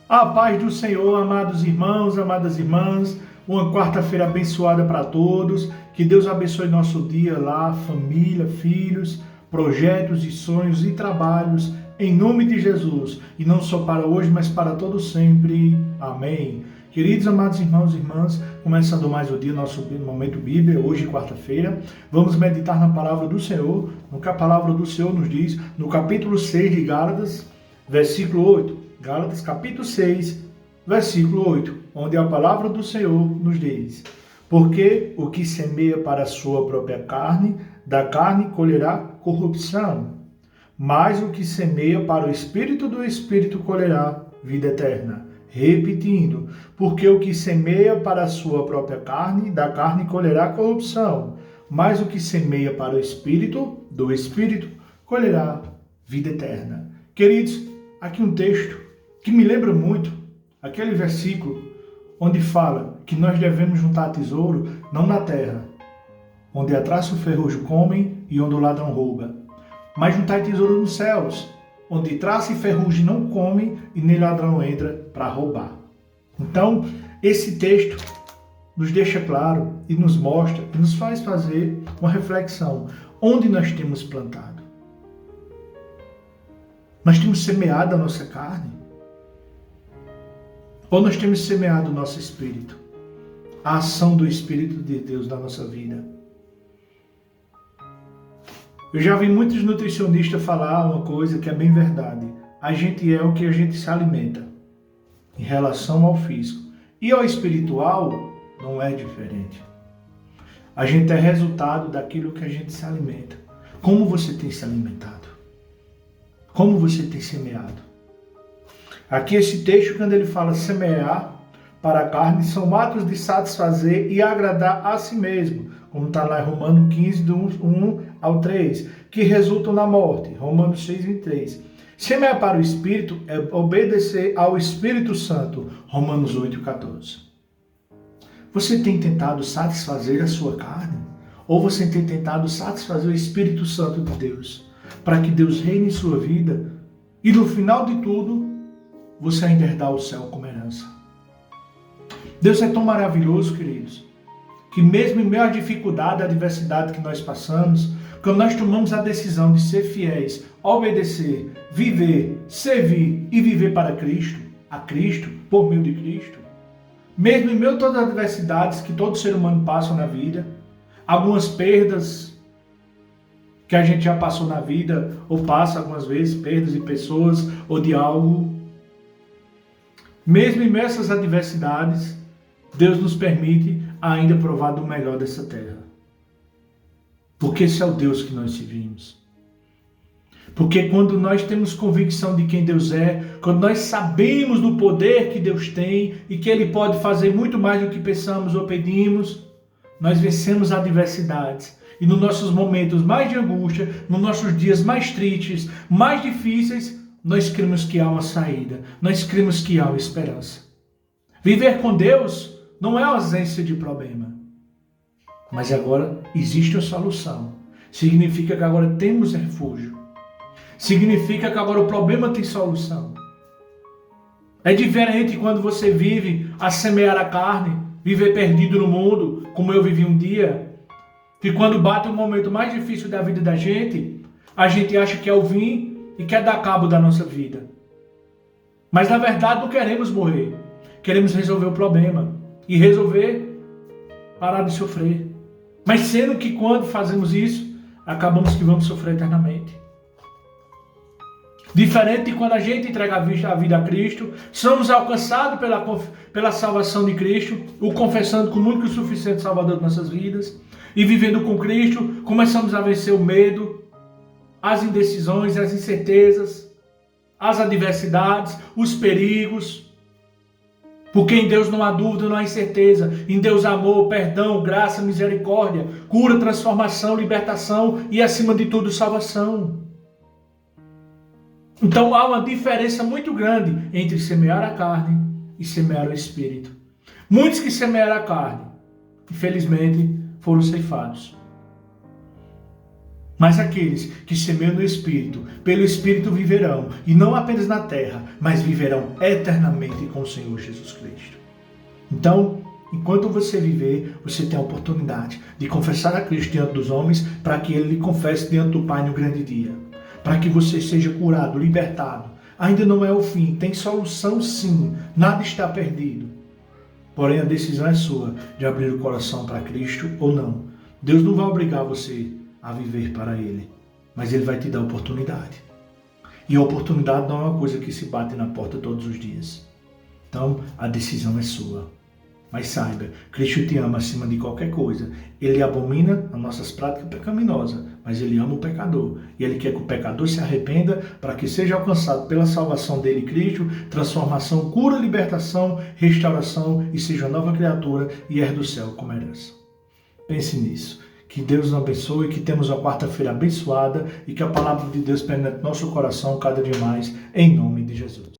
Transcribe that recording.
A paz do Senhor, amados irmãos, amadas irmãs, uma quarta-feira abençoada para todos. Que Deus abençoe nosso dia lá, família, filhos, projetos e sonhos e trabalhos, em nome de Jesus. E não só para hoje, mas para todo sempre. Amém. Queridos, amados irmãos e irmãs, começando mais o dia, nosso momento Bíblia, hoje quarta-feira, vamos meditar na palavra do Senhor, no que a palavra do Senhor nos diz, no capítulo 6 de Gálatas, versículo 8. Gálatas capítulo 6, versículo 8, onde a palavra do Senhor nos diz: porque o que semeia para a sua própria carne, da carne colherá corrupção, mas o que semeia para o Espírito do Espírito colherá vida eterna. Repetindo, porque o que semeia para a sua própria carne, da carne colherá corrupção, mas o que semeia para o Espírito do Espírito colherá vida eterna. Queridos, aqui um texto que me lembra muito aquele versículo onde fala que nós devemos juntar tesouro não na terra, onde a traça e o ferrugem comem e onde o ladrão rouba, mas juntar tesouro nos céus, onde traça e ferrugem não comem e nem ladrão entra para roubar. Então, esse texto nos deixa claro e nos mostra e nos faz fazer uma reflexão. Onde nós temos plantado? Nós temos semeado a nossa carne? Ou nós temos semeado o nosso espírito? A ação do Espírito de Deus na nossa vida? Eu já vi muitos nutricionistas falar uma coisa que é bem verdade. A gente é o que a gente se alimenta em relação ao físico. E ao espiritual não é diferente. A gente é resultado daquilo que a gente se alimenta. Como você tem se alimentado? Como você tem semeado? Aqui esse texto, quando ele fala semear para a carne, são atos de satisfazer e agradar a si mesmo, como está lá em Romanos 15, do 1 ao 3, que resultam na morte, Romanos 6, 23. Semear para o Espírito é obedecer ao Espírito Santo, Romanos 8, 14. Você tem tentado satisfazer a sua carne? Ou você tem tentado satisfazer o Espírito Santo de Deus, para que Deus reine em sua vida e no final de tudo, você ainda herdar o céu como herança? Deus é tão maravilhoso, queridos, que mesmo em meio à dificuldade, à adversidade que nós passamos, quando nós tomamos a decisão de ser fiéis, obedecer, viver, servir e viver para Cristo, a Cristo, por meio de Cristo, mesmo em meio a todas as adversidades que todo ser humano passa na vida, algumas perdas que a gente já passou na vida, ou passa algumas vezes, perdas de pessoas ou de algo, mesmo em meio a essas adversidades, Deus nos permite ainda provar do melhor dessa terra. Porque esse é o Deus que nós servimos. Porque quando nós temos convicção de quem Deus é, quando nós sabemos do poder que Deus tem e que Ele pode fazer muito mais do que pensamos ou pedimos, nós vencemos adversidades. E nos nossos momentos mais de angústia, nos nossos dias mais tristes, mais difíceis, nós cremos que há uma saída, nós cremos que há uma esperança. Viver com Deus não é ausência de problema, mas agora existe uma solução. Significa que agora temos refúgio. Significa que agora o problema tem solução. É diferente quando você vive a semear a carne, viver perdido no mundo, como eu vivi um dia, que quando bate o momento mais difícil da vida da gente, a gente acha que é o fim e quer dar cabo da nossa vida. Mas na verdade não queremos morrer. Queremos resolver o problema. E resolver parar de sofrer. Mas sendo que quando fazemos isso, acabamos que vamos sofrer eternamente. Diferente de quando a gente entrega a vida a Cristo, somos alcançados pela salvação de Cristo, o confessando como único e suficiente Salvador de nossas vidas, e vivendo com Cristo, começamos a vencer o medo, as indecisões, as incertezas, as adversidades, os perigos. Porque em Deus não há dúvida, não há incerteza. Em Deus há amor, perdão, graça, misericórdia, cura, transformação, libertação e, acima de tudo, salvação. Então há uma diferença muito grande entre semear a carne e semear o Espírito. Muitos que semearam a carne, infelizmente, foram ceifados. Mas aqueles que semeiam no Espírito, pelo Espírito viverão, e não apenas na terra, mas viverão eternamente com o Senhor Jesus Cristo. Então, enquanto você viver, você tem a oportunidade de confessar a Cristo diante dos homens, para que Ele lhe confesse diante do Pai no grande dia. Para que você seja curado, libertado. Ainda não é o fim, tem solução sim, nada está perdido. Porém, a decisão é sua de abrir o coração para Cristo ou não. Deus não vai obrigar você a viver para Ele, mas Ele vai te dar oportunidade. E a oportunidade não é uma coisa que se bate na porta todos os dias. Então, a decisão é sua. Mas saiba, Cristo te ama acima de qualquer coisa. Ele abomina as nossas práticas pecaminosas, mas Ele ama o pecador. E Ele quer que o pecador se arrependa para que seja alcançado pela salvação dele, Cristo, transformação, cura, libertação, restauração e seja nova criatura e herda do céu como herança. Pense nisso. Que Deus nos abençoe, que temos uma quarta-feira abençoada e que a palavra de Deus penetre no nosso coração cada dia mais, em nome de Jesus.